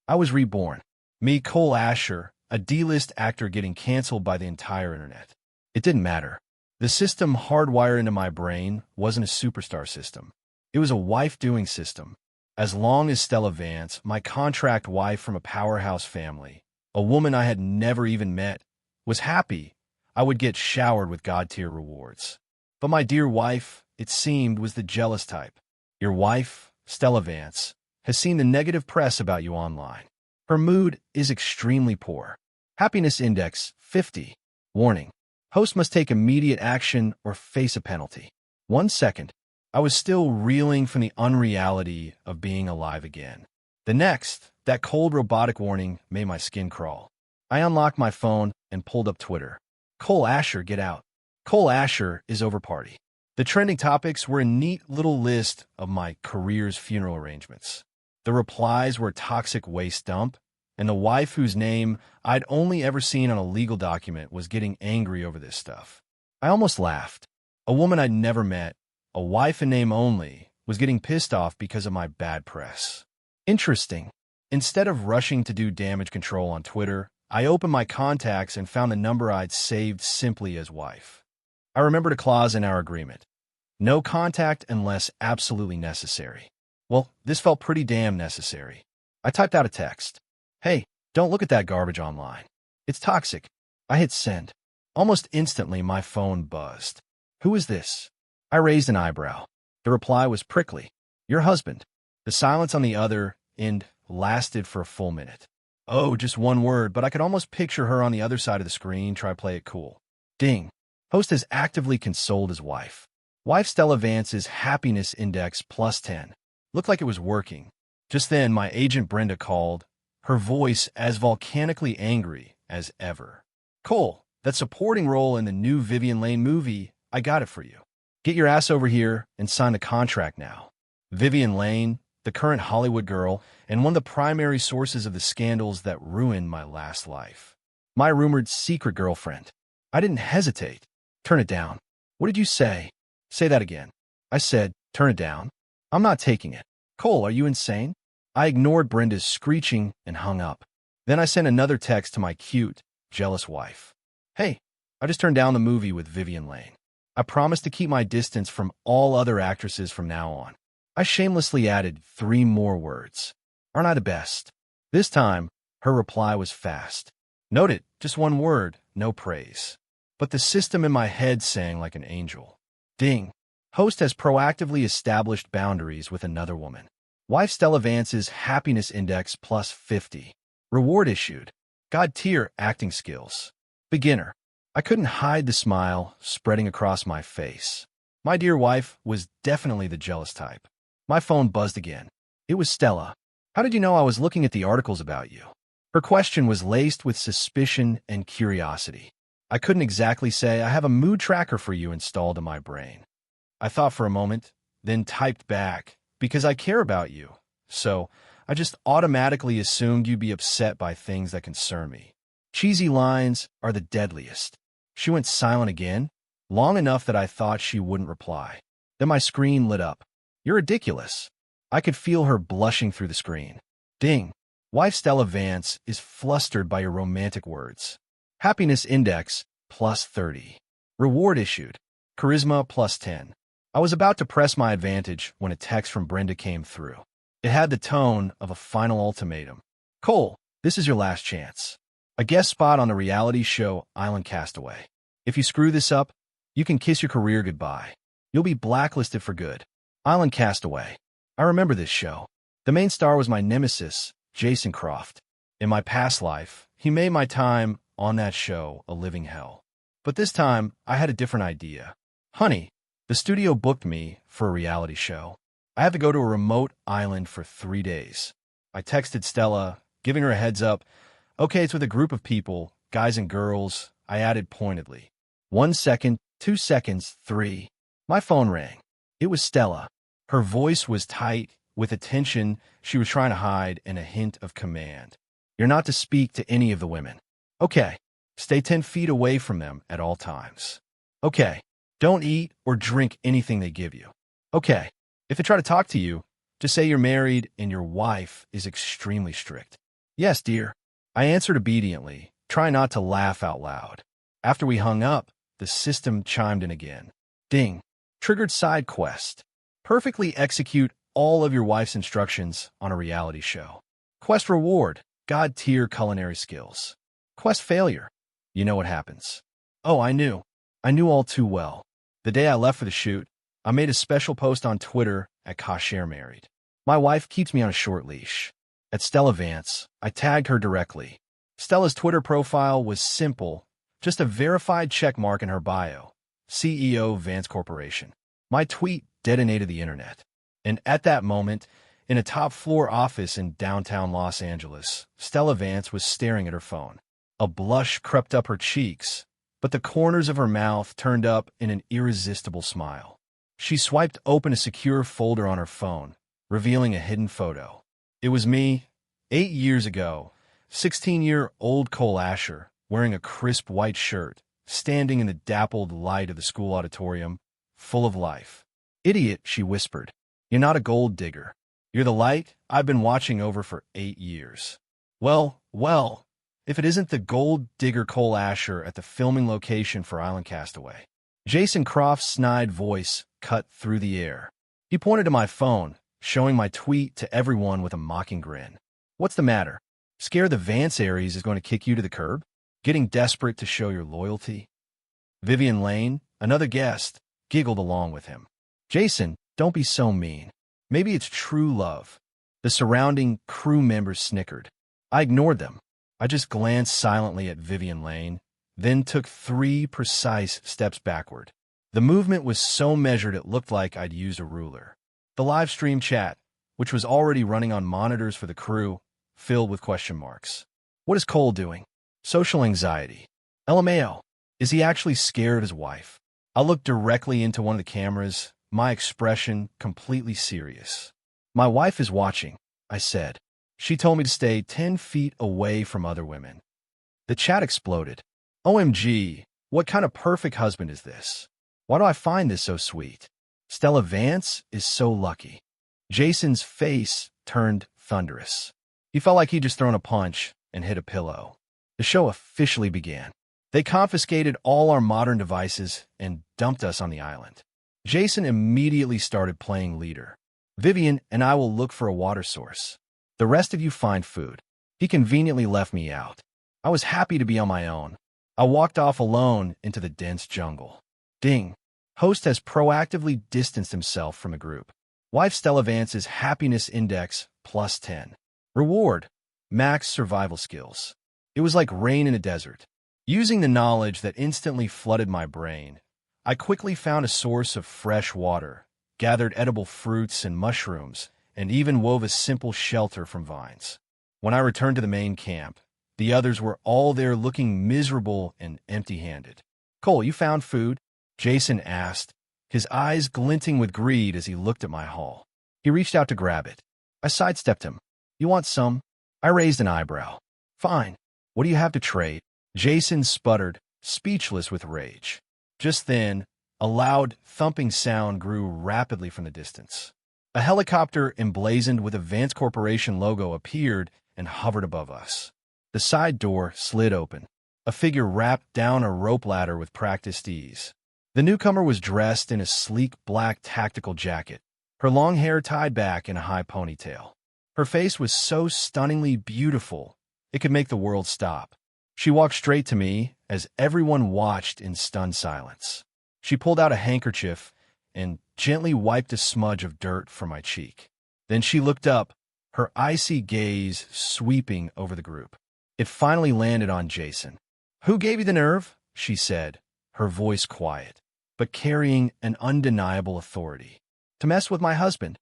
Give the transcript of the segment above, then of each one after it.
I was reborn. Me, Cole Asher, a D-list actor getting canceled by the entire internet. It didn't matter. The system hardwired into my brain wasn't a superstar system. It was a wife-doing system. As long as Stella Vance, my contract wife from a powerhouse family, a woman I had never even met, was happy, I would get showered with God-tier rewards. But my dear wife, it seemed, was the jealous type. Your wife, Stella Vance, has seen the negative press about you online. Her mood is extremely poor. Happiness index 50. Warning. Host must take immediate action or face a penalty. 1 second. I was still reeling from the unreality of being alive again. The next, that cold robotic warning made my skin crawl. I unlocked my phone and pulled up Twitter. Cole Asher, get out. Cole Asher is over party. The trending topics were a neat little list of my career's funeral arrangements. The replies were toxic waste dump, and the wife whose name I'd only ever seen on a legal document was getting angry over this stuff. I almost laughed. A woman I'd never met, a wife in name only, was getting pissed off because of my bad press. Interesting. Instead of rushing to do damage control on Twitter, I opened my contacts and found the number I'd saved simply as wife. I remembered a clause in our agreement. No contact unless absolutely necessary. Well, this felt pretty damn necessary. I typed out a text. Hey, don't look at that garbage online. It's toxic. I hit send. Almost instantly, my phone buzzed. Who is this? I raised an eyebrow. The reply was prickly. Your husband. The silence on the other end lasted for a full minute. Oh, just one word, but I could almost picture her on the other side of the screen try to play it cool. Ding. Host has actively consoled his wife. Wife Stella Vance's happiness index +10. Looked like it was working. Just then, my agent Brenda called, her voice as volcanically angry as ever. Cole, that supporting role in the new Vivian Lane movie, I got it for you. Get your ass over here and sign the contract now. Vivian Lane, the current Hollywood girl, and one of the primary sources of the scandals that ruined my last life. My rumored secret girlfriend. I didn't hesitate. Turn it down. What did you say? Say that again. I said, turn it down. I'm not taking it. Cole, are you insane? I ignored Brenda's screeching and hung up. Then I sent another text to my cute, jealous wife. Hey, I just turned down the movie with Vivian Lane. I promise to keep my distance from all other actresses from now on. I shamelessly added 3 more words. Aren't I the best? This time, her reply was fast. Note it, just 1 word, no praise. But the system in my head sang like an angel. Ding. Host has proactively established boundaries with another woman. Wife Stella Vance's happiness index +50. Reward issued. God tier acting skills. Beginner. I couldn't hide the smile spreading across my face. My dear wife was definitely the jealous type. My phone buzzed again. It was Stella. How did you know I was looking at the articles about you? Her question was laced with suspicion and curiosity. I couldn't exactly say I have a mood tracker for you installed in my brain. I thought for a moment, then typed back, because I care about you. So, I just automatically assumed you'd be upset by things that concern me. Cheesy lines are the deadliest. She went silent again, long enough that I thought she wouldn't reply. Then my screen lit up. You're ridiculous. I could feel her blushing through the screen. Ding. Wife Stella Vance is flustered by your romantic words. Happiness index +30. Reward issued. Charisma +10. I was about to press my advantage when a text from Brenda came through. It had the tone of a final ultimatum. Cole, this is your last chance. A guest spot on the reality show Island Castaway. If you screw this up, you can kiss your career goodbye. You'll be blacklisted for good. Island Castaway. I remember this show. The main star was my nemesis, Jason Croft. In my past life, he made my time on that show a living hell. But this time, I had a different idea. Honey, the studio booked me for a reality show. I have to go to a remote island for 3 days. I texted Stella, giving her a heads up. Okay, it's with a group of people, guys and girls, I added pointedly. 1 second, 2 seconds, 3. My phone rang. It was Stella. Her voice was tight, with a tension she was trying to hide and a hint of command. You're not to speak to any of the women. Okay. Stay 10 feet away from them at all times. Okay. Don't eat or drink anything they give you. Okay. If they try to talk to you, just say you're married and your wife is extremely strict. Yes, dear. I answered obediently, trying not to laugh out loud. After we hung up, the system chimed in again. Ding. Triggered side quest. Perfectly execute all of your wife's instructions on a reality show. Quest reward. God-tier culinary skills. Quest failure. You know what happens. Oh, I knew. I knew all too well. The day I left for the shoot, I made a special post on Twitter at Kasher Married. My wife keeps me on a short leash. At Stella Vance, I tagged her directly. Stella's Twitter profile was simple, just a verified check mark in her bio. CEO Vance Corporation. My tweet detonated the internet. And at that moment, in a top-floor office in downtown Los Angeles, Stella Vance was staring at her phone. A blush crept up her cheeks, but the corners of her mouth turned up in an irresistible smile. She swiped open a secure folder on her phone, revealing a hidden photo. It was me, 8 years ago, 16-year-old Cole Asher, wearing a crisp white shirt, standing in the dappled light of the school auditorium, full of life. Idiot, she whispered. You're not a gold digger. You're the light I've been watching over for 8 years. Well, if it isn't the gold digger Cole Asher at the filming location for Island Castaway. Jason Croft's snide voice cut through the air. He pointed to my phone, showing my tweet to everyone with a mocking grin. What's the matter? Scared the Vance Aries is going to kick you to the curb? Getting desperate to show your loyalty? Vivian Lane, another guest, giggled along with him. Jason, don't be so mean. Maybe it's true love. The surrounding crew members snickered. I ignored them. I just glanced silently at Vivian Lane, then took 3 precise steps backward. The movement was so measured it looked like I'd used a ruler. The live stream chat, which was already running on monitors for the crew, filled with question marks. What is Cole doing? Social anxiety. LMAO. Is he actually scared of his wife? I looked directly into one of the cameras, my expression completely serious. My wife is watching, I said. She told me to stay 10 feet away from other women. The chat exploded. OMG, what kind of perfect husband is this? Why do I find this so sweet? Stella Vance is so lucky. Jason's face turned thunderous. He felt like he'd just thrown a punch and hit a pillow. The show officially began. They confiscated all our modern devices and dumped us on the island. Jason immediately started playing leader. Vivian and I will look for a water source. The rest of you find food. He conveniently left me out. I was happy to be on my own. I walked off alone into the dense jungle. Ding. Host has proactively distanced himself from the group. Wife Stella Vance's happiness index +10. Reward. Max survival skills. It was like rain in a desert. Using the knowledge that instantly flooded my brain, I quickly found a source of fresh water, gathered edible fruits and mushrooms, and even wove a simple shelter from vines. When I returned to the main camp, the others were all there looking miserable and empty-handed. Cole, you found food? Jason asked, his eyes glinting with greed as he looked at my haul. He reached out to grab it. I sidestepped him. You want some? I raised an eyebrow. Fine. What do you have to trade? Jason sputtered, speechless with rage. Just then, a loud, thumping sound grew rapidly from the distance. A helicopter emblazoned with a Vance Corporation logo appeared and hovered above us. The side door slid open. A figure rapped down a rope ladder with practiced ease. The newcomer was dressed in a sleek black tactical jacket, her long hair tied back in a high ponytail. Her face was so stunningly beautiful, it could make the world stop. She walked straight to me as everyone watched in stunned silence. She pulled out a handkerchief and gently wiped a smudge of dirt from my cheek. Then she looked up, her icy gaze sweeping over the group. It finally landed on Jason. Who gave you the nerve? She said, her voice quiet, but carrying an undeniable authority. To mess with my husband.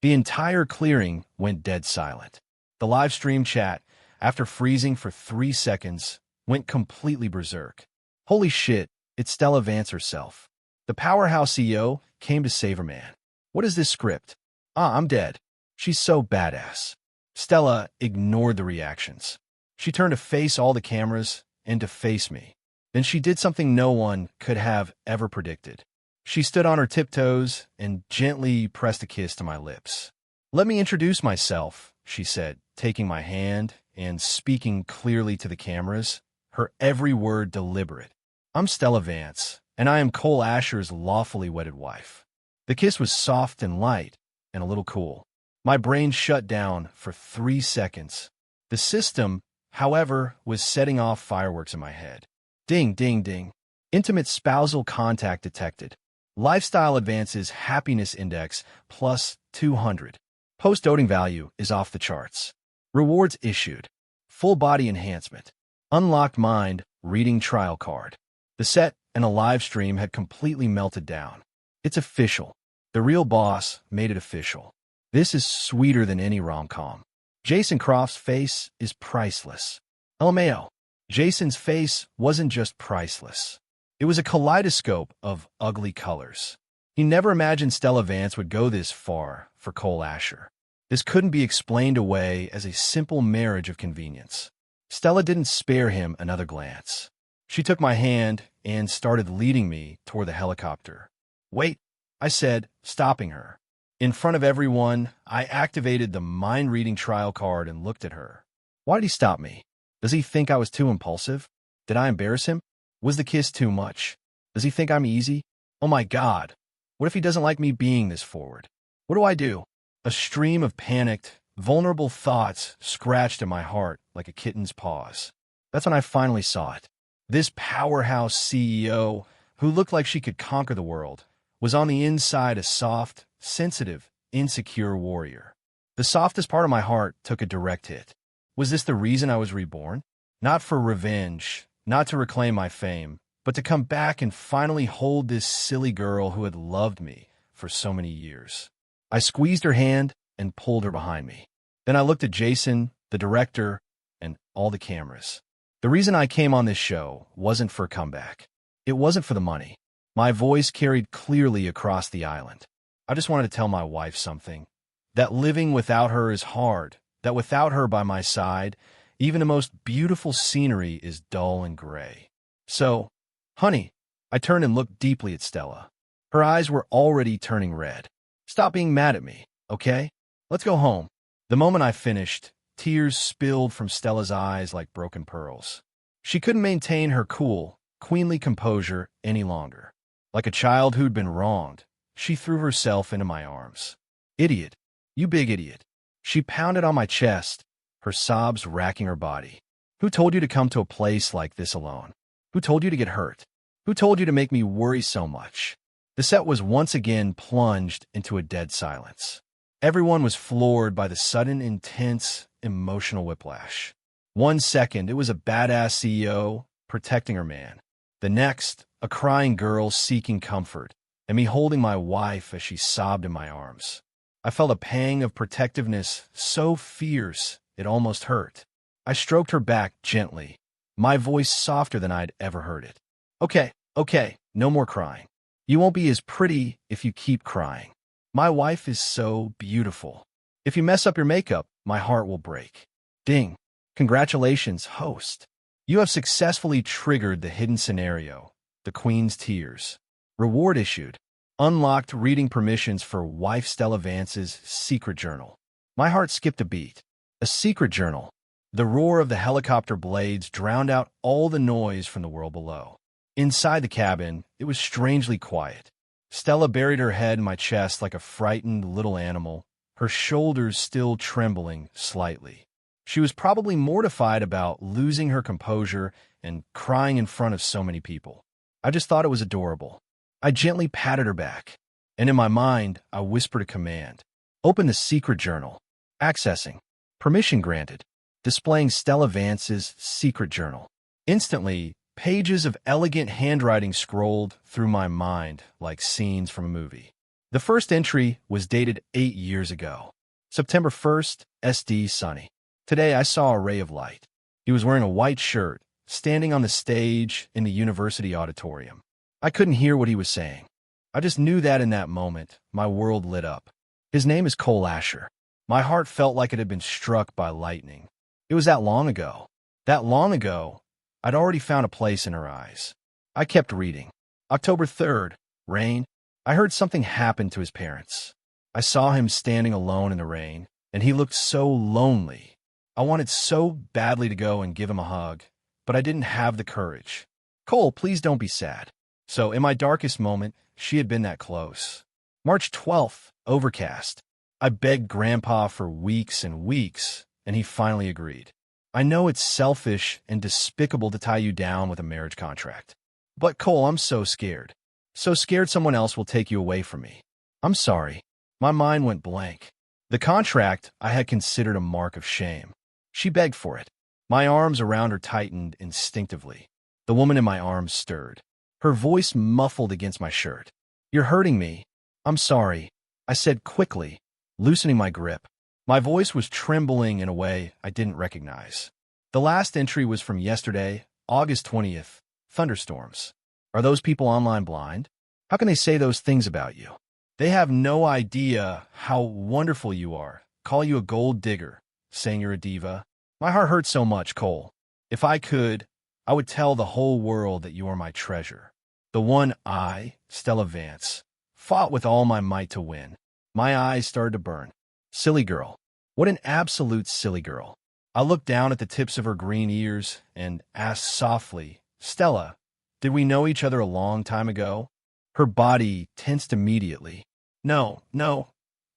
The entire clearing went dead silent. The live stream chat, after freezing for 3 seconds, went completely berserk. Holy shit, it's Stella Vance herself. The powerhouse CEO came to save her man. What is this script? I'm dead. She's so badass. Stella ignored the reactions. She turned to face all the cameras and to face me. Then she did something no one could have ever predicted. She stood on her tiptoes and gently pressed a kiss to my lips. Let me introduce myself, she said, taking my hand and speaking clearly to the cameras, her every word deliberate. I'm Stella Vance, and I am Cole Asher's lawfully wedded wife. The kiss was soft and light, and a little cool. My brain shut down for 3 seconds. The system, however, was setting off fireworks in my head. Ding, ding, ding. Intimate spousal contact detected. Lifestyle advances happiness index plus 200. Post-doting value is off the charts. Rewards issued. Full body enhancement. Unlocked mind reading trial card. The set and a live stream had completely melted down. It's official. The real boss made it official. This is sweeter than any rom-com. Jason Croft's face is priceless. LMAO. Jason's face wasn't just priceless. It was a kaleidoscope of ugly colors. He never imagined Stella Vance would go this far for Cole Asher. This couldn't be explained away as a simple marriage of convenience. Stella didn't spare him another glance. She took my hand and started leading me toward the helicopter. "Wait," I said, stopping her. In front of everyone, I activated the mind-reading trial card and looked at her. Why did he stop me? Does he think I was too impulsive? Did I embarrass him? Was the kiss too much? Does he think I'm easy? Oh my God. What if he doesn't like me being this forward? What do I do? A stream of panicked, vulnerable thoughts scratched at my heart like a kitten's paws. That's when I finally saw it. This powerhouse CEO, who looked like she could conquer the world, was on the inside a soft, sensitive, insecure warrior. The softest part of my heart took a direct hit. Was this the reason I was reborn? Not for revenge, not to reclaim my fame, but to come back and finally hold this silly girl who had loved me for so many years. I squeezed her hand and pulled her behind me. Then I looked at Jason, the director, and all the cameras. The reason I came on this show wasn't for a comeback. It wasn't for the money. My voice carried clearly across the island. I just wanted to tell my wife something. That living without her is hard. That without her by my side, even the most beautiful scenery is dull and gray. So, honey, I turned and looked deeply at Stella. Her eyes were already turning red. Stop being mad at me, okay? Let's go home. The moment I finished, tears spilled from Stella's eyes like broken pearls. She couldn't maintain her cool, queenly composure any longer. Like a child who'd been wronged, she threw herself into my arms. Idiot. You big idiot. She pounded on my chest, her sobs racking her body. Who told you to come to a place like this alone? Who told you to get hurt? Who told you to make me worry so much? The set was once again plunged into a dead silence. Everyone was floored by the sudden, intense, emotional whiplash. 1 second, it was a badass CEO protecting her man. The next, a crying girl seeking comfort, and me holding my wife as she sobbed in my arms. I felt a pang of protectiveness so fierce it almost hurt. I stroked her back gently, my voice softer than I'd ever heard it. Okay, no more crying. You won't be as pretty if you keep crying. My wife is so beautiful. If you mess up your makeup, my heart will break. Ding. Congratulations, host. You have successfully triggered the hidden scenario, the Queen's Tears. Reward issued. Unlocked reading permissions for wife Stella Vance's secret journal. My heart skipped a beat. A secret journal. The roar of the helicopter blades drowned out all the noise from the world below. Inside the cabin, it was strangely quiet. Stella buried her head in my chest like a frightened little animal, her shoulders still trembling slightly. She was probably mortified about losing her composure and crying in front of so many people. I just thought it was adorable. I gently patted her back, and in my mind, I whispered a command. Open the secret journal. Accessing. Permission granted. Displaying Stella Vance's secret journal. Instantly, pages of elegant handwriting scrolled through my mind like scenes from a movie. The first entry was dated 8 years ago. September 1st, SD Sunny. Today I saw a ray of light. He was wearing a white shirt, standing on the stage in the university auditorium. I couldn't hear what he was saying. I just knew that in that moment, my world lit up. His name is Cole Asher. My heart felt like it had been struck by lightning. It was that long ago. That long ago, I'd already found a place in her eyes. I kept reading. October 3rd, rain. I heard something happen to his parents. I saw him standing alone in the rain, and he looked so lonely. I wanted so badly to go and give him a hug, but I didn't have the courage. Cole, please don't be sad. So, in my darkest moment, she had been that close. March 12th, overcast. I begged Grandpa for weeks and weeks, and he finally agreed. I know it's selfish and despicable to tie you down with a marriage contract. But Cole, I'm so scared. So scared someone else will take you away from me. I'm sorry. My mind went blank. The contract I had considered a mark of shame. She begged for it. My arms around her tightened instinctively. The woman in my arms stirred. Her voice muffled against my shirt. You're hurting me. I'm sorry, I said quickly, loosening my grip. My voice was trembling in a way I didn't recognize. The last entry was from yesterday, August 20th. Thunderstorms. Are those people online blind? How can they say those things about you? They have no idea how wonderful you are. Call you a gold digger, saying you're a diva. My heart hurts so much, Cole. If I could, I would tell the whole world that you are my treasure. The one I, Stella Vance, fought with all my might to win. My eyes started to burn. Silly girl. What an absolute silly girl. I looked down at the tips of her green ears and asked softly, Stella, did we know each other a long time ago? Her body tensed immediately. No,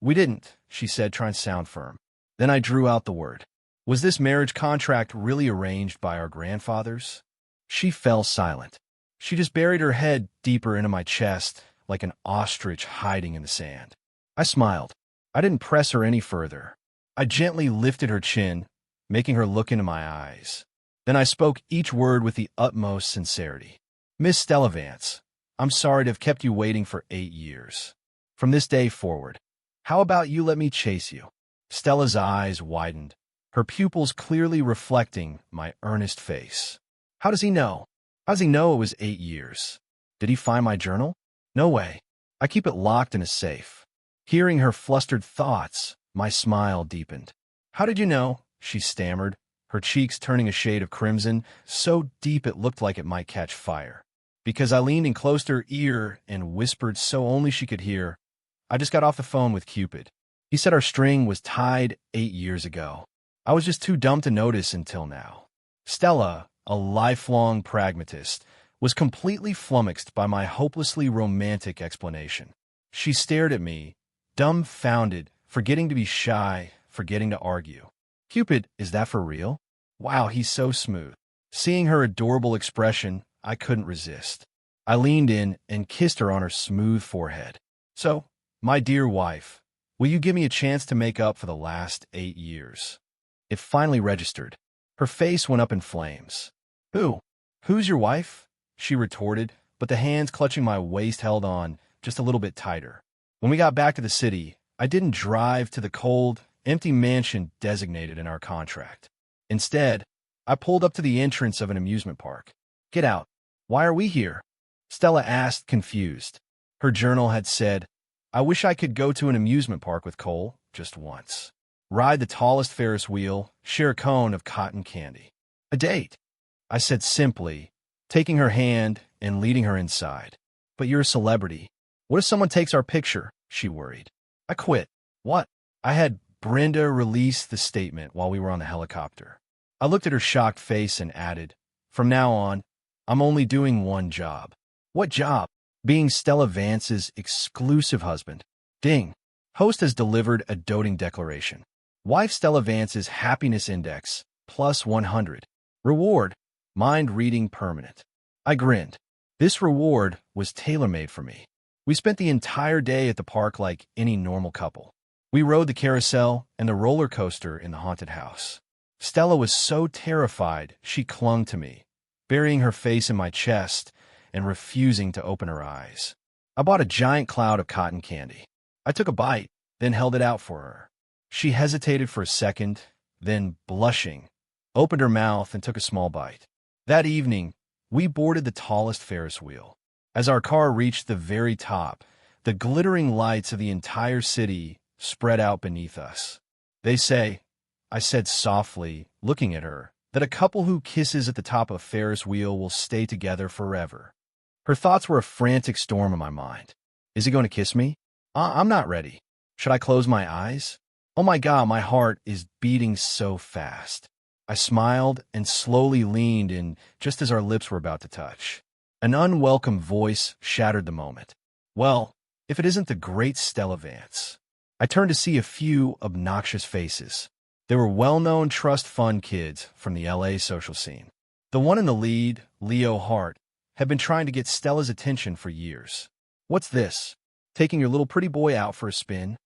we didn't, she said, trying to sound firm. Then I drew out the word. Was this marriage contract really arranged by our grandfathers? She fell silent. She just buried her head deeper into my chest, like an ostrich hiding in the sand. I smiled. I didn't press her any further. I gently lifted her chin, making her look into my eyes. Then I spoke each word with the utmost sincerity. Miss Stella Vance, I'm sorry to have kept you waiting for 8 years. From this day forward, how about you let me chase you? Stella's eyes widened, her pupils clearly reflecting my earnest face. How does he know? How does he know it was 8 years? Did he find my journal? No way. I keep it locked in a safe. Hearing her flustered thoughts, my smile deepened. How did you know? She stammered, her cheeks turning a shade of crimson, so deep it looked like it might catch fire. Because I leaned in close to her ear and whispered so only she could hear, I just got off the phone with Cupid. He said our string was tied 8 years ago. I was just too dumb to notice until now. Stella, a lifelong pragmatist, was completely flummoxed by my hopelessly romantic explanation. She stared at me, dumbfounded, forgetting to be shy, forgetting to argue. Cupid, is that for real? Wow, he's so smooth. Seeing her adorable expression, I couldn't resist. I leaned in and kissed her on her smooth forehead. So, my dear wife, will you give me a chance to make up for the last 8 years? It finally registered. Her face went up in flames. Who's your wife? She retorted, but the hands clutching my waist held on just a little bit tighter. When we got back to the city, I didn't drive to the cold, empty mansion designated in our contract. Instead, I pulled up to the entrance of an amusement park. Get out. Why are we here? Stella asked, confused. Her journal had said, I wish I could go to an amusement park with Cole just once. Ride the tallest Ferris wheel, share a cone of cotton candy. A date, I said simply, taking her hand and leading her inside. But you're a celebrity. What if someone takes our picture? She worried. I quit. What? I had Brenda release the statement while we were on the helicopter. I looked at her shocked face and added, from now on, I'm only doing one job. What job? Being Stella Vance's exclusive husband. Ding. Host has delivered a doting declaration. Wife Stella Vance's happiness index, plus 100. Reward, mind reading permanent. I grinned. This reward was tailor-made for me. We spent the entire day at the park like any normal couple. We rode the carousel and the roller coaster in the haunted house. Stella was so terrified she clung to me, burying her face in my chest and refusing to open her eyes. I bought a giant cloud of cotton candy. I took a bite, then held it out for her. She hesitated for a second, then, blushing, opened her mouth and took a small bite. That evening, we boarded the tallest Ferris wheel. As our car reached the very top, the glittering lights of the entire city spread out beneath us. They say, I said softly, looking at her, that a couple who kisses at the top of a Ferris wheel will stay together forever. Her thoughts were a frantic storm in my mind. Is he going to kiss me? I'm not ready. Should I close my eyes? Oh my God, my heart is beating so fast. I smiled and slowly leaned in just as our lips were about to touch. An unwelcome voice shattered the moment. Well, if it isn't the great Stella Vance. I turned to see a few obnoxious faces. They were well-known trust fund kids from the LA social scene. The one in the lead, Leo Hart, had been trying to get Stella's attention for years. What's this? Taking your little pretty boy out for a spin?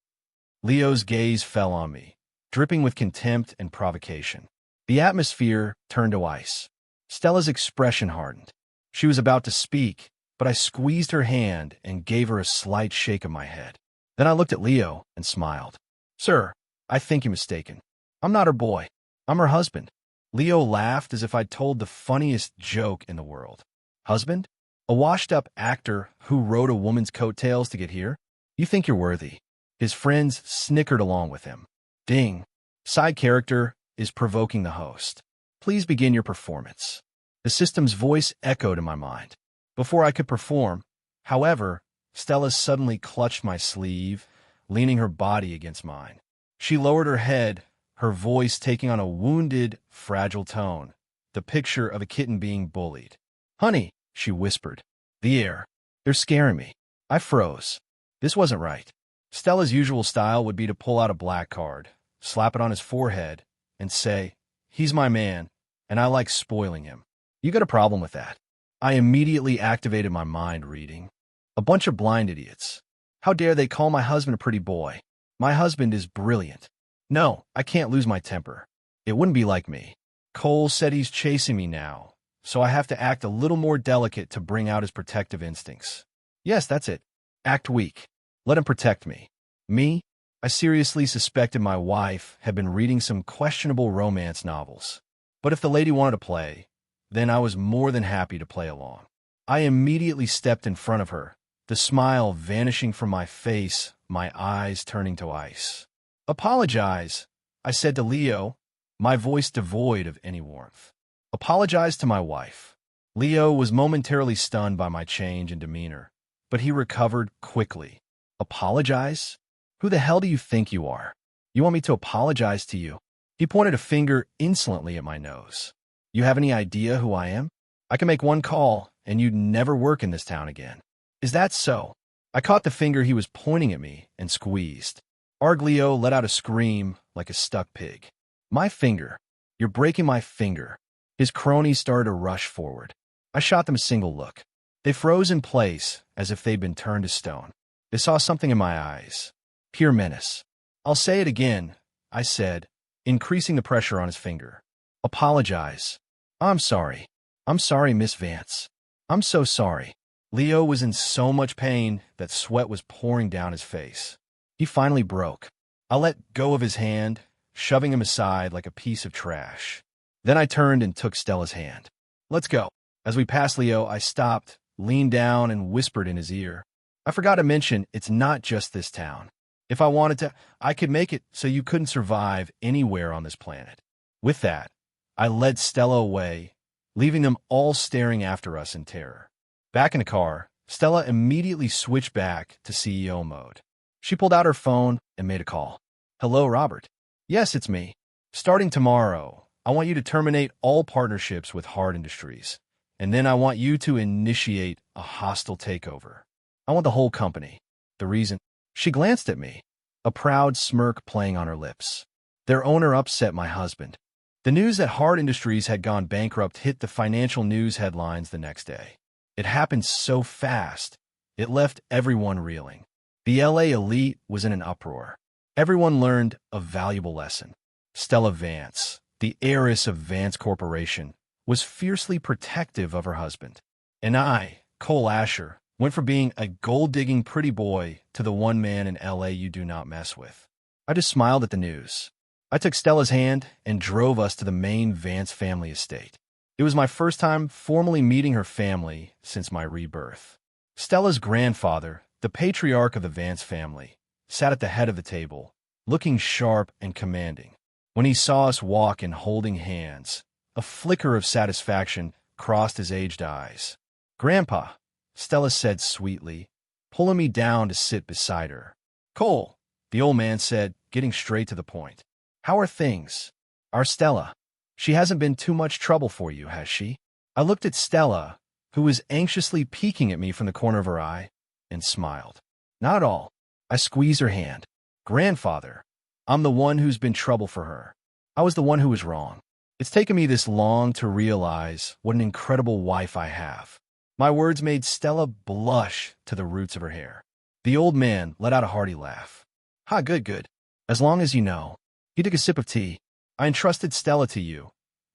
Leo's gaze fell on me, dripping with contempt and provocation. The atmosphere turned to ice. Stella's expression hardened. She was about to speak, but I squeezed her hand and gave her a slight shake of my head. Then I looked at Leo and smiled. Sir, I think you're mistaken. I'm not her boy. I'm her husband. Leo laughed as if I'd told the funniest joke in the world. Husband? A washed-up actor who rode a woman's coattails to get here? You think you're worthy. His friends snickered along with him. Ding. Side character is provoking the host. Please begin your performance. The system's voice echoed in my mind. Before I could perform, however, Stella suddenly clutched my sleeve, leaning her body against mine. She lowered her head, her voice taking on a wounded, fragile tone, the picture of a kitten being bullied. Honey, she whispered. The air. They're scaring me. I froze. This wasn't right. Stella's usual style would be to pull out a black card, slap it on his forehead, and say, he's my man, and I like spoiling him. You got a problem with that? I immediately activated my mind reading. A bunch of blind idiots. How dare they call my husband a pretty boy? My husband is brilliant. No, I can't lose my temper. It wouldn't be like me. Cole said he's chasing me now, so I have to act a little more delicate to bring out his protective instincts. Yes, that's it. Act weak. Let him protect me. Me? I seriously suspected my wife had been reading some questionable romance novels. But if the lady wanted to play, then I was more than happy to play along. I immediately stepped in front of her, the smile vanishing from my face, my eyes turning to ice. Apologize, I said to Leo, my voice devoid of any warmth. Apologize to my wife. Leo was momentarily stunned by my change in demeanor, but he recovered quickly. Apologize? Who the hell do you think you are? You want me to apologize to you? He pointed a finger insolently at my nose. You have any idea who I am? I can make one call, and you'd never work in this town again. Is that so? I caught the finger he was pointing at me and squeezed. Arglio let out a scream like a stuck pig. My finger. You're breaking my finger. His cronies started to rush forward. I shot them a single look. They froze in place as if they'd been turned to stone. They saw something in my eyes. Pure menace. I'll say it again, I said, increasing the pressure on his finger. Apologize. I'm sorry. I'm sorry, Miss Vance. I'm so sorry. Leo was in so much pain that sweat was pouring down his face. He finally broke. I let go of his hand, shoving him aside like a piece of trash. Then I turned and took Stella's hand. Let's go. As we passed Leo, I stopped, leaned down, and whispered in his ear. I forgot to mention, it's not just this town. If I wanted to, I could make it so you couldn't survive anywhere on this planet. With that, I led Stella away, leaving them all staring after us in terror. Back in the car, Stella immediately switched back to CEO mode. She pulled out her phone and made a call. Hello, Robert. Yes, it's me. Starting tomorrow, I want you to terminate all partnerships with Hart Industries, and then I want you to initiate a hostile takeover. I want the whole company. The reason? She glanced at me, a proud smirk playing on her lips. Their owner upset my husband. The news that Hart Industries had gone bankrupt hit the financial news headlines the next day. It happened so fast, it left everyone reeling. The LA elite was in an uproar. Everyone learned a valuable lesson. Stella Vance, the heiress of Vance Corporation, was fiercely protective of her husband. And I, Cole Asher, went from being a gold-digging pretty boy to the one man in LA you do not mess with. I just smiled at the news. I took Stella's hand and drove us to the main Vance family estate. It was my first time formally meeting her family since my rebirth. Stella's grandfather, the patriarch of the Vance family, sat at the head of the table, looking sharp and commanding. When he saw us walk in holding hands, a flicker of satisfaction crossed his aged eyes. Grandpa, Stella said sweetly, pulling me down to sit beside her. Cole, the old man said, getting straight to the point. How are things? Our Stella. She hasn't been too much trouble for you, has she? I looked at Stella, who was anxiously peeking at me from the corner of her eye, and smiled. Not at all. I squeezed her hand. Grandfather, I'm the one who's been trouble for her. I was the one who was wrong. It's taken me this long to realize what an incredible wife I have. My words made Stella blush to the roots of her hair. The old man let out a hearty laugh. Ha, good, good. As long as you know. He took a sip of tea. I entrusted Stella to you,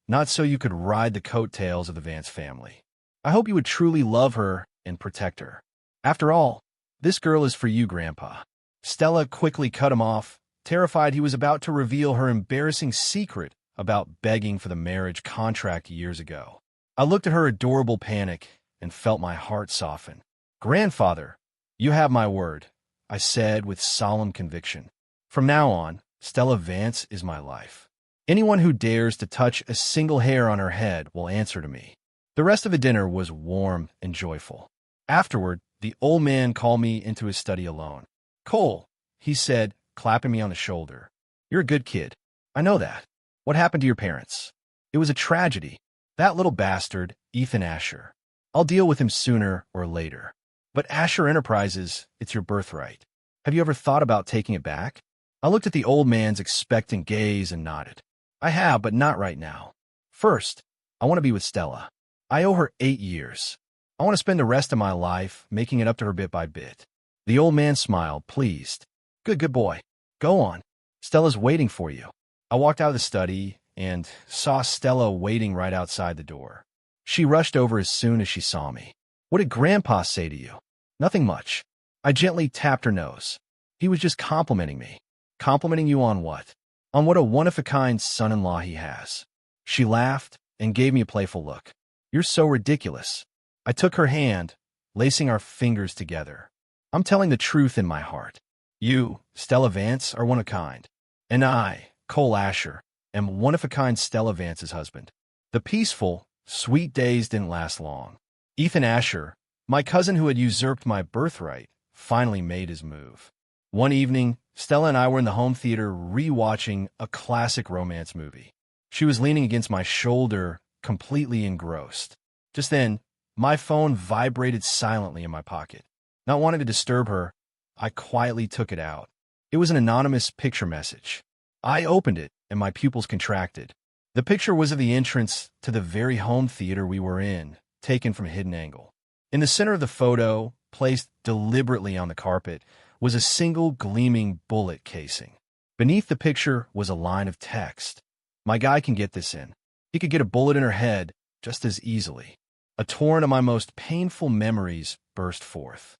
not so you could ride the coattails of the Vance family. I hope you would truly love her and protect her. After all, this girl is for you, Grandpa. Stella quickly cut him off, terrified he was about to reveal her embarrassing secret about begging for the marriage contract years ago. I looked at her adorable panic and felt my heart soften. Grandfather, you have my word, I said with solemn conviction. From now on, Stella Vance is my life. Anyone who dares to touch a single hair on her head will answer to me. The rest of the dinner was warm and joyful. Afterward, the old man called me into his study alone. Cole, he said, clapping me on the shoulder. You're a good kid. I know that. What happened to your parents? It was a tragedy. That little bastard, Ethan Asher. I'll deal with him sooner or later. But Asher Enterprises, it's your birthright. Have you ever thought about taking it back? I looked at the old man's expectant gaze and nodded. I have, but not right now. First, I want to be with Stella. I owe her 8 years. I want to spend the rest of my life making it up to her bit by bit. The old man smiled, pleased. Good boy. Go on. Stella's waiting for you. I walked out of the study and saw Stella waiting right outside the door. She rushed over as soon as she saw me. What did Grandpa say to you? Nothing much. I gently tapped her nose. He was just complimenting me. Complimenting you on what? On what a one-of-a-kind son-in-law he has. She laughed and gave me a playful look. You're so ridiculous. I took her hand, lacing our fingers together. I'm telling the truth in my heart. You, Stella Vance, are one-of-a-kind. And I, Cole Asher, am one-of-a-kind Stella Vance's husband. The peaceful, sweet days didn't last long. Ethan Asher, my cousin who had usurped my birthright, finally made his move. One evening, Stella and I were in the home theater re-watching a classic romance movie. She was leaning against my shoulder, completely engrossed. Just then, my phone vibrated silently in my pocket. Not wanting to disturb her, I quietly took it out. It was an anonymous picture message. I opened it, and my pupils contracted. The picture was of the entrance to the very home theater we were in, taken from a hidden angle. In the center of the photo, placed deliberately on the carpet, was a single gleaming bullet casing. Beneath the picture was a line of text. My guy can get this in. He could get a bullet in her head just as easily. A torrent of my most painful memories burst forth.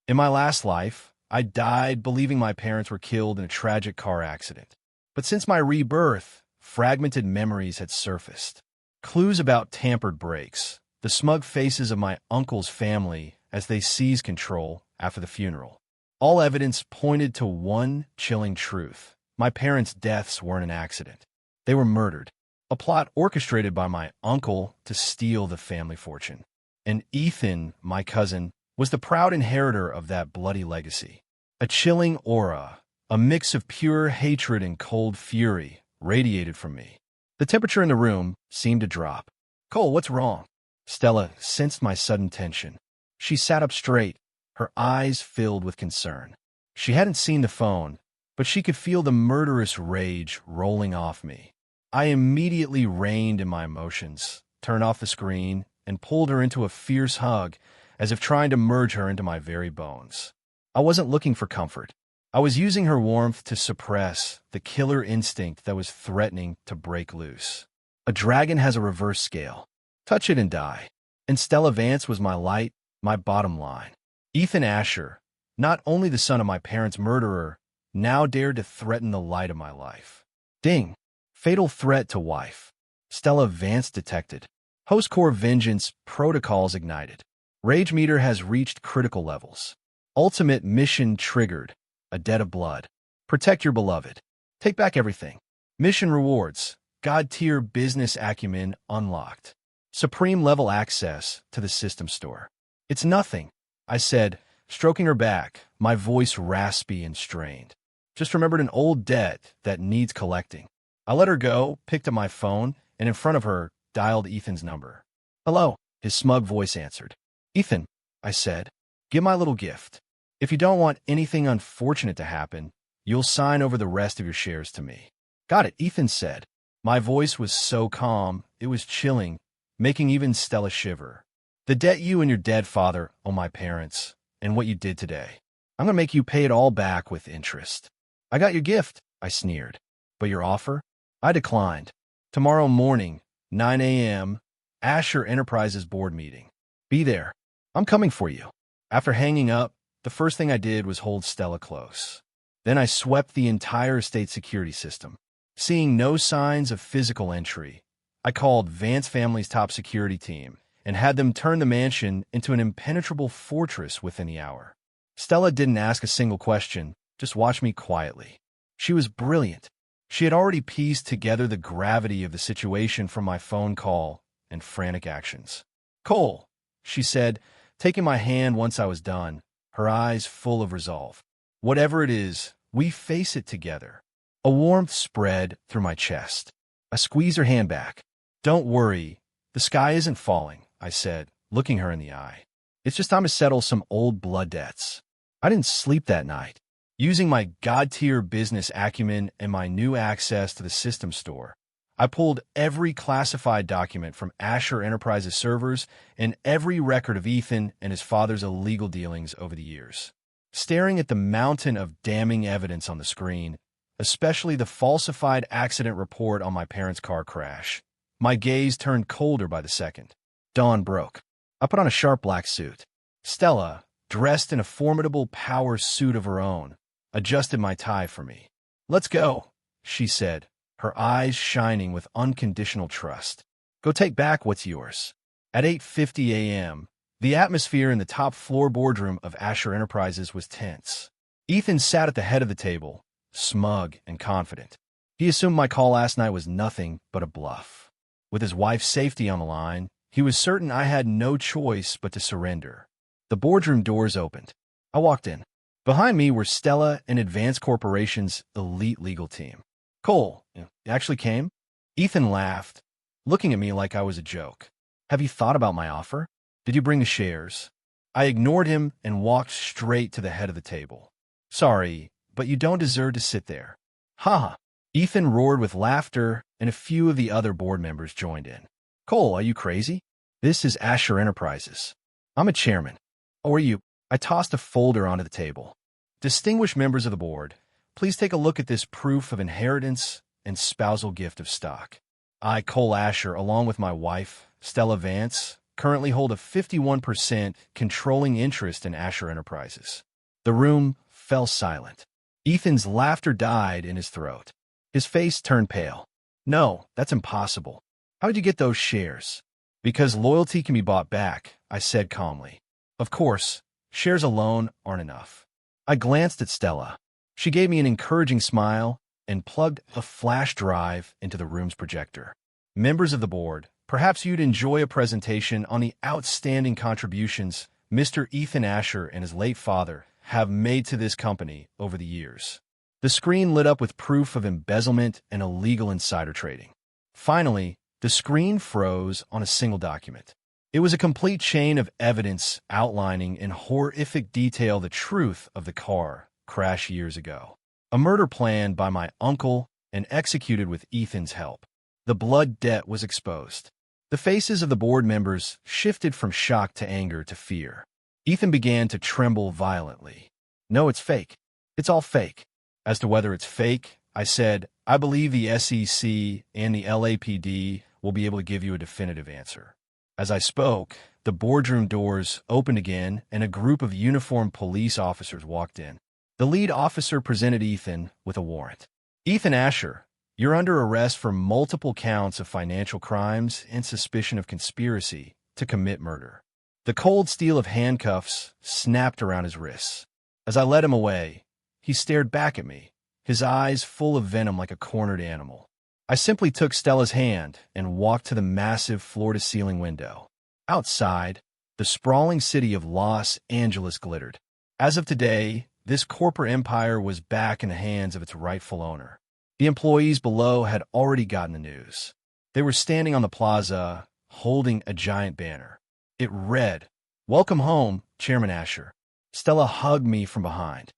In my last life, I died believing my parents were killed in a tragic car accident. But since my rebirth, fragmented memories had surfaced. Clues about tampered brakes, the smug faces of my uncle's family as they seized control after the funeral. All evidence pointed to one chilling truth. My parents' deaths weren't an accident. They were murdered. A plot orchestrated by my uncle to steal the family fortune. And Ethan, my cousin, was the proud inheritor of that bloody legacy. A chilling aura, a mix of pure hatred and cold fury, radiated from me. The temperature in the room seemed to drop. Cole, what's wrong? Stella sensed my sudden tension. She sat up straight, her eyes filled with concern. She hadn't seen the phone, but she could feel the murderous rage rolling off me. I immediately reined in my emotions, turned off the screen, and pulled her into a fierce hug, as if trying to merge her into my very bones. I wasn't looking for comfort. I was using her warmth to suppress the killer instinct that was threatening to break loose. A dragon has a reverse scale. Touch it and die. And Stella Vance was my light, my bottom line. Ethan Asher, not only the son of my parents' murderer, now dared to threaten the light of my life. Ding! Fatal threat to wife. Stella Vance detected. Host core vengeance protocols ignited. Rage meter has reached critical levels. Ultimate mission triggered. A debt of blood. Protect your beloved. Take back everything. Mission rewards. God-tier business acumen unlocked. Supreme level access to the system store. It's nothing, I said, stroking her back, my voice raspy and strained. Just remembered an old debt that needs collecting. I let her go, picked up my phone, and in front of her, dialed Ethan's number. Hello, his smug voice answered. Ethan, I said, get my little gift. If you don't want anything unfortunate to happen, you'll sign over the rest of your shares to me. Got it, Ethan said. My voice was so calm, it was chilling, making even Stella shiver. The debt you and your dead father owe my parents, and what you did today. I'm going to make you pay it all back with interest. I got your gift, I sneered. But your offer? I declined. Tomorrow morning, 9 a.m., Asher Enterprises board meeting. Be there. I'm coming for you. After hanging up, the first thing I did was hold Stella close. Then I swept the entire estate security system. Seeing no signs of physical entry, I called Vance family's top security team and had them turn the mansion into an impenetrable fortress within the hour. Stella didn't ask a single question, just watched me quietly. She was brilliant. She had already pieced together the gravity of the situation from my phone call and frantic actions. Cole, she said, taking my hand once I was done, her eyes full of resolve. Whatever it is, we face it together. A warmth spread through my chest. I squeezed her hand back. Don't worry, the sky isn't falling, I said, looking her in the eye. It's just time to settle some old blood debts. I didn't sleep that night. Using my god-tier business acumen and my new access to the system store, I pulled every classified document from Asher Enterprises servers and every record of Ethan and his father's illegal dealings over the years. Staring at the mountain of damning evidence on the screen, especially the falsified accident report on my parents' car crash, my gaze turned colder by the second. Dawn broke. I put on a sharp black suit. Stella, dressed in a formidable power suit of her own, adjusted my tie for me. Let's go, she said, her eyes shining with unconditional trust. Go take back what's yours. At 8:50 a.m., the atmosphere in the top floor boardroom of Asher Enterprises was tense. Ethan sat at the head of the table, smug and confident. He assumed my call last night was nothing but a bluff. With his wife's safety on the line, he was certain I had no choice but to surrender. The boardroom doors opened. I walked in. Behind me were Stella and Advance Corporation's elite legal team. Cole, you actually came? Ethan laughed, looking at me like I was a joke. Have you thought about my offer? Did you bring the shares? I ignored him and walked straight to the head of the table. Sorry, but you don't deserve to sit there. Ha ha. Ethan roared with laughter, and a few of the other board members joined in. Cole, are you crazy? This is Asher Enterprises. I'm a chairman. Or you? I tossed a folder onto the table. Distinguished members of the board, please take a look at this proof of inheritance and spousal gift of stock. I, Cole Asher, along with my wife, Stella Vance, currently hold a 51% controlling interest in Asher Enterprises. The room fell silent. Ethan's laughter died in his throat. His face turned pale. No, that's impossible. How did you get those shares? Because loyalty can be bought back, I said calmly. Of course, shares alone aren't enough. I glanced at Stella. She gave me an encouraging smile and plugged a flash drive into the room's projector. Members of the board, perhaps you'd enjoy a presentation on the outstanding contributions Mr. Ethan Asher and his late father have made to this company over the years. The screen lit up with proof of embezzlement and illegal insider trading. Finally, the screen froze on a single document. It was a complete chain of evidence outlining in horrific detail the truth of the car crash years ago. A murder planned by my uncle and executed with Ethan's help. The blood debt was exposed. The faces of the board members shifted from shock to anger to fear. Ethan began to tremble violently. No, it's fake. It's all fake. As to whether it's fake, I said, I believe the SEC and the LAPD will be able to give you a definitive answer. As I spoke, the boardroom doors opened again and a group of uniformed police officers walked in. The lead officer presented Ethan with a warrant. Ethan Asher, you're under arrest for multiple counts of financial crimes and suspicion of conspiracy to commit murder. The cold steel of handcuffs snapped around his wrists. As I led him away, he stared back at me, his eyes full of venom like a cornered animal. I simply took Stella's hand and walked to the massive floor-to-ceiling window. Outside, the sprawling city of Los Angeles glittered. As of today, This corporate empire was back in the hands of its rightful owner. The employees below had already gotten the news. They were standing on the plaza, holding a giant banner. It read, "Welcome home, Chairman Asher." Stella hugged me from behind.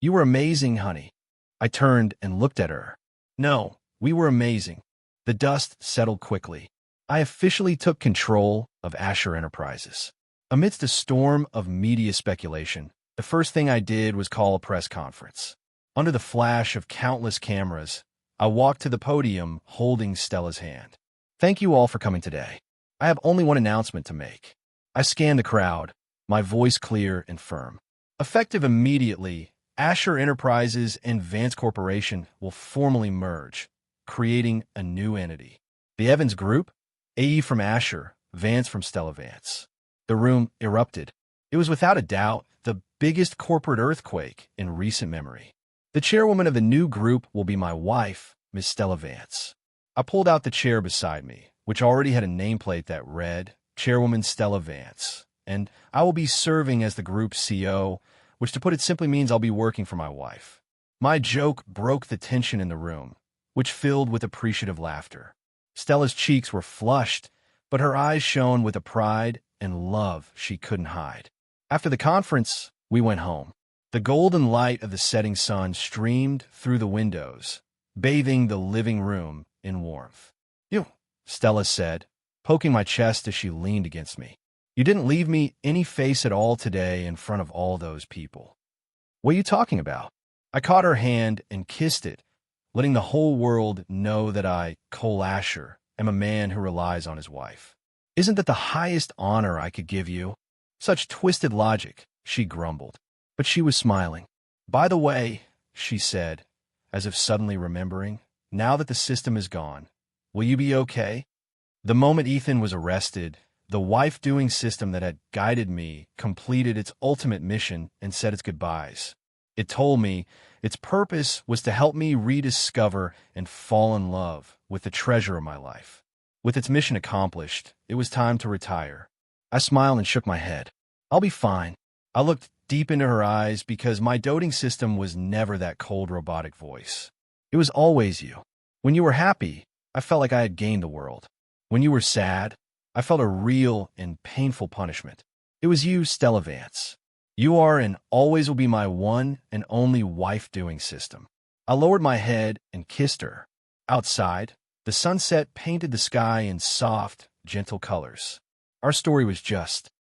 "You were amazing, honey." I turned and looked at her. No, we were amazing. The dust settled quickly. I officially took control of Asher Enterprises. Amidst a storm of media speculation, the first thing I did was call a press conference. Under the flash of countless cameras, I walked to the podium holding Stella's hand. "Thank you all for coming today. I have only one announcement to make." I scanned the crowd, my voice clear and firm. Effective immediately, Asher Enterprises and Vance Corporation will formally merge, creating a new entity. The Evans Group, AE from Asher, Vance from Stella Vance. The room erupted. It was without a doubt the biggest corporate earthquake in recent memory. The chairwoman of the new group will be my wife, Miss Stella Vance. I pulled out the chair beside me, which already had a nameplate that read, Chairwoman Stella Vance, and I will be serving as the group's CEO, which to put it simply means I'll be working for my wife. My joke broke the tension in the room, which filled with appreciative laughter. Stella's cheeks were flushed, but her eyes shone with a pride and love she couldn't hide. After the conference, we went home. The golden light of the setting sun streamed through the windows, bathing the living room in warmth. "You," Stella said, poking my chest as she leaned against me. "You didn't leave me any face at all today in front of all those people." "What are you talking about?" I caught her hand and kissed it, letting the whole world know that I, Cole Asher, am a man who relies on his wife. "Isn't that the highest honor I could give you?" "Such twisted logic," she grumbled. But she was smiling. "By the way," she said, as if suddenly remembering, "now that the system is gone, will you be okay?" The moment Ethan was arrested, the wife-doing system that had guided me completed its ultimate mission and said its goodbyes. It told me its purpose was to help me rediscover and fall in love with the treasure of my life. With its mission accomplished, it was time to retire. I smiled and shook my head. "I'll be fine." I looked deep into her eyes because my doting system was never that cold robotic voice. It was always you. When you were happy, I felt like I had gained the world. When you were sad, I felt a real and painful punishment. It was you, Stella Vance. You are and always will be my one and only wife-doing system. I lowered my head and kissed her. Outside, the sunset painted the sky in soft, gentle colors. Our story was just